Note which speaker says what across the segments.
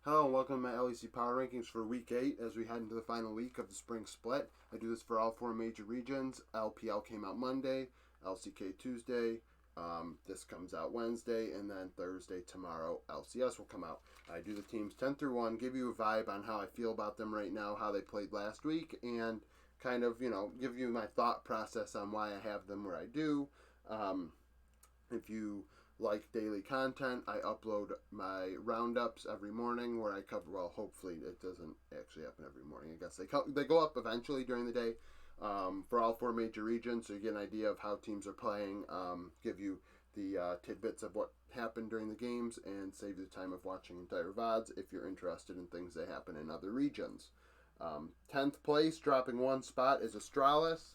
Speaker 1: Hello and welcome to my LEC Power Rankings for Week 8 as we head into the final week of the spring split. I do this for all four major regions. LPL came out Monday, LCK Tuesday, this comes out Wednesday, and then Thursday tomorrow LCS will come out. I do the teams 10 through 1, give you a vibe on how I feel about them right now, how they played last week, and kind of, give you my thought process on why I have them where I do. If you like daily content, I upload my roundups every morning where I cover, well, hopefully it doesn't actually happen every morning. I guess they go up eventually during the day for all four major regions, so you get an idea of how teams are playing, give you the tidbits of what happened during the games, and save you the time of watching entire VODs if you're interested in things that happen in other regions. 10th place, dropping one spot, is Astralis.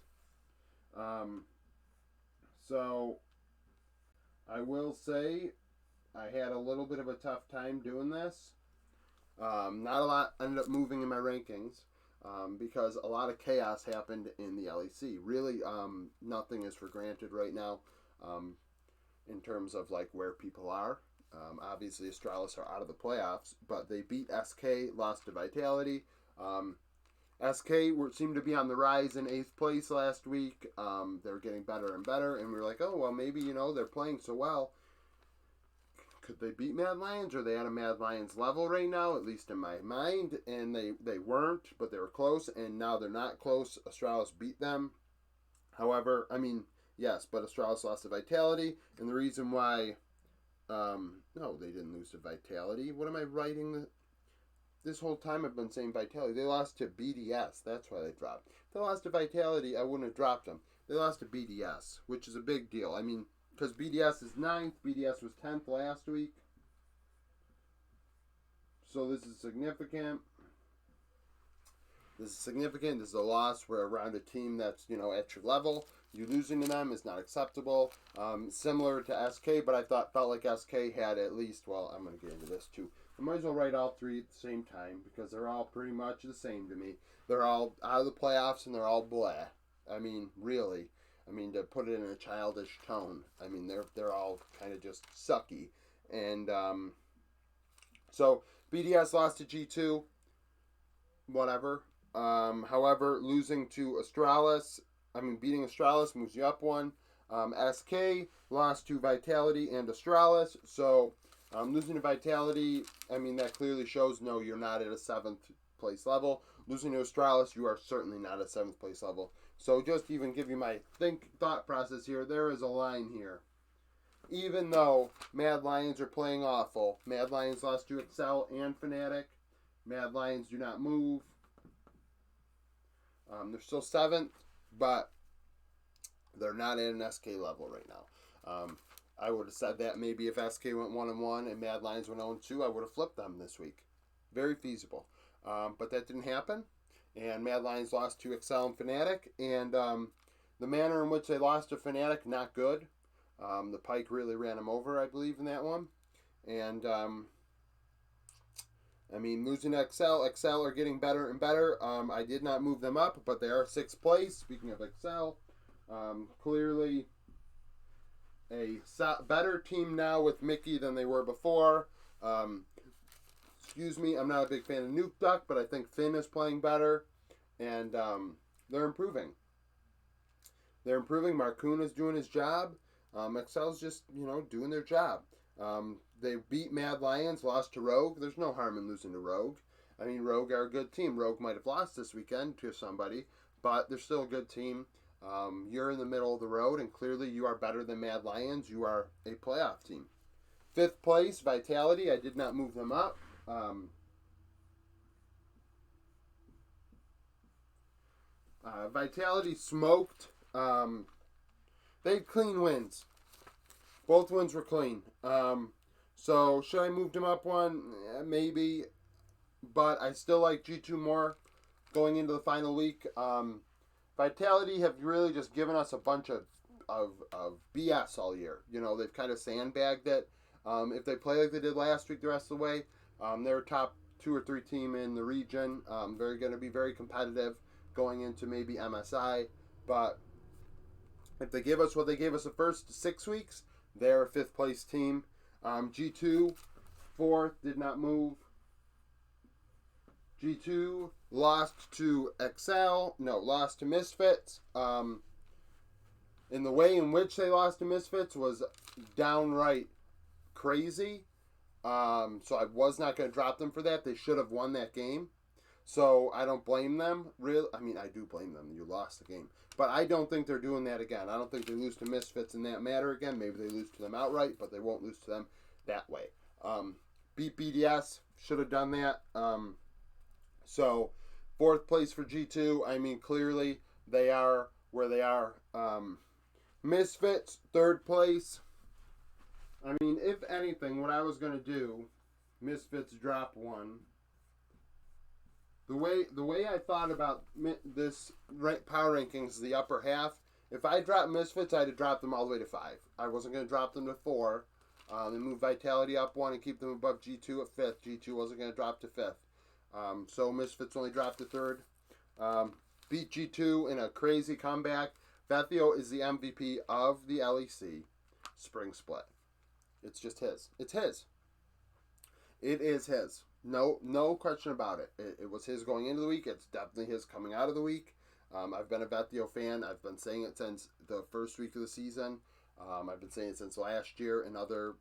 Speaker 1: So I will say I had a little bit of a tough time doing this. Not a lot ended up moving in my rankings because a lot of chaos happened in the LEC. Really, nothing is for granted right now in terms of like where people are. Obviously, Astralis are out of the playoffs, but they beat SK, lost to Vitality. SK seemed to be on the rise in 8th place last week. They were getting better and better, and we were like, oh, well, maybe, they're playing so well. Could they beat Mad Lions? Are they at a Mad Lions level right now, at least in my mind? And they weren't, but they were close, and now they're not close. Astralis beat them. However, yes, but Astralis lost to Vitality, and the reason why, no, they didn't lose to Vitality. What am I writing? This whole time I've been saying Vitality. They lost to BDS. That's why they dropped. If they lost to Vitality, I wouldn't have dropped them. They lost to BDS, which is a big deal. Because BDS is 9th. BDS was 10th last week. So this is significant. This is a loss. We're around a team that's, at your level. You losing to them is not acceptable. Similar to SK, but I felt like SK had at least, well, I'm going to get into this too. I might as well write all three at the same time because they're all pretty much the same to me. They're all out of the playoffs and they're all blah. Really. To put it in a childish tone. They're all kind of just sucky. And so BDS lost to G2. Whatever. However, losing to Astralis, beating Astralis moves you up one. SK lost to Vitality and Astralis. So losing to Vitality, that clearly shows, no, you're not at a 7th place level. Losing to Astralis, you are certainly not at 7th place level. So just even give you my thought process here, there is a line here. Even though Mad Lions are playing awful, Mad Lions lost to Excel and Fnatic. Mad Lions do not move. They're still 7th, but they're not at an SK level right now. I would have said that maybe if SK went 1-1 and Mad Lions went 0-2, I would have flipped them this week. Very feasible. But that didn't happen. And Mad Lions lost to Excel and Fnatic. And the manner in which they lost to Fnatic, not good. The Pike really ran them over, I believe, in that one. And, losing to Excel are getting better and better. I did not move them up, but they are 6th place. Speaking of Excel, clearly a better team now with Mickey than they were before. Excuse me, I'm not a big fan of Nuke Duck, but I think Finn is playing better, and they're improving. Marcoon is doing his job. Excel's just, doing their job. They beat Mad Lions, lost to Rogue. There's no harm in losing to Rogue. Rogue are a good team. Rogue might have lost this weekend to somebody, but they're still a good team. You're in the middle of the road, and clearly you are better than Mad Lions. You are a playoff team. 5th place, Vitality. I did not move them up. Vitality smoked. They had clean wins. Both wins were clean. So should I move them up one? Maybe. But I still like G2 more going into the final week. Vitality have really just given us a bunch of BS all year. They've kind of sandbagged it. If they play like they did last week the rest of the way, they're a top 2 or 3 team in the region. They're going to be very competitive going into maybe MSI. But if they give us what they gave us the first 6 weeks, they're a 5th place team. G2, 4th, did not move. G2 lost to lost to Misfits. And the way in which they lost to Misfits was downright crazy. So I was not going to drop them for that. They should have won that game. So I don't blame them. I do blame them. You lost the game. But I don't think they're doing that again. I don't think they lose to Misfits in that matter again. Maybe they lose to them outright, but they won't lose to them that way. Beat BDS. Should have done that. So fourth place for G2. I mean, clearly they are where they are. Misfits, third place. I mean, if anything, what I was going to do, Misfits drop one. The way I thought about this power rankings, the upper half, if I dropped Misfits, I'd have dropped them all the way to 5. I wasn't going to drop them to 4. And move Vitality up 1 and keep them above G2 at 5th. G2 wasn't going to drop to 5th. So Misfits only dropped to 3rd. Beat G2 in a crazy comeback. Vethio is the MVP of the LEC Spring Split. It's just his. It's his. It is his. No question about it. It was his going into the week. It's definitely his coming out of the week. I've been a Vethio fan. I've been saying it since the first week of the season. I've been saying it since last year in other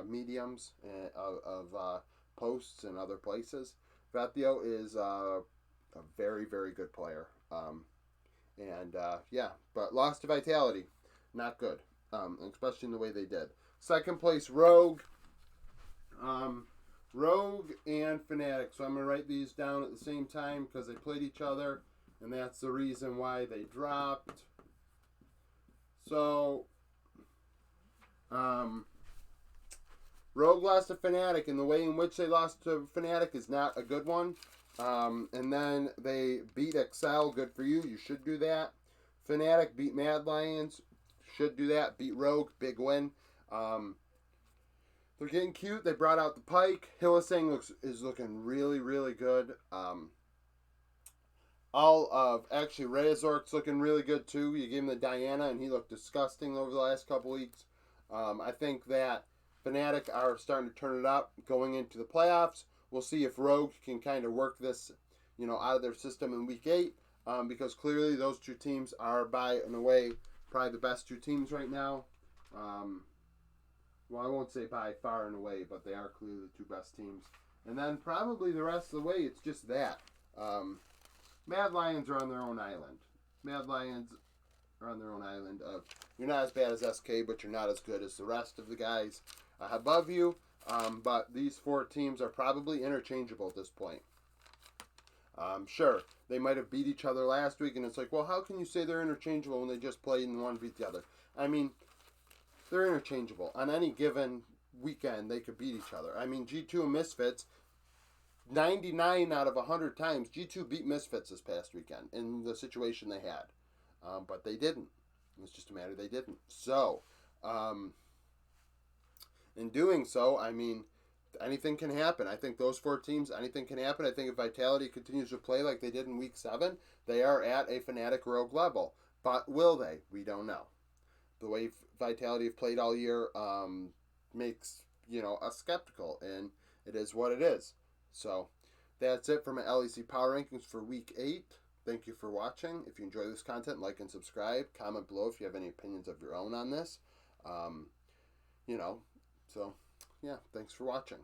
Speaker 1: mediums of posts and other places. Vethio is a very, very good player. But lost to Vitality. Not good. Especially in the way they did. Second place, Rogue. Rogue and Fnatic. So I'm going to write these down at the same time because they played each other. And that's the reason why they dropped. So, Rogue lost to Fnatic. And the way in which they lost to Fnatic is not a good one. And then they beat Excel. Good for you. You should do that. Fnatic beat Mad Lions. Should do that. Beat Rogue. Big win. They're getting cute. They brought out the Pike. Hylissang is looking really, really good. Razork's looking really good too. You gave him the Diana and he looked disgusting over the last couple weeks. I think that Fnatic are starting to turn it up going into the playoffs. We'll see if Rogue can kind of work this, out of their system in week 8. Because clearly those two teams are by and away probably the best two teams right now. Well, I won't say by far and away, but they are clearly the two best teams. And then probably the rest of the way, it's just that. Mad Lions are on their own island. Mad Lions are on their own island of, you're not as bad as SK, but you're not as good as the rest of the guys above you. But these 4 teams are probably interchangeable at this point. Sure, they might have beat each other last week, and it's like, well, how can you say they're interchangeable when they just played and one beat the other? I mean, they're interchangeable. On any given weekend, they could beat each other. I mean, G2 and Misfits, 99 out of 100 times, G2 beat Misfits this past weekend in the situation they had. But they didn't. It was just a matter they didn't. So, in doing so, I mean, anything can happen. I think those 4 teams, anything can happen. I think if Vitality continues to play like they did in Week 7, they are at a Fnatic Rogue level. But will they? We don't know. The way Vitality have played all year makes, us skeptical. And it is what it is. So, that's it for my LEC Power Rankings for Week 8. Thank you for watching. If you enjoy this content, like and subscribe. Comment below if you have any opinions of your own on this. So, yeah, thanks for watching.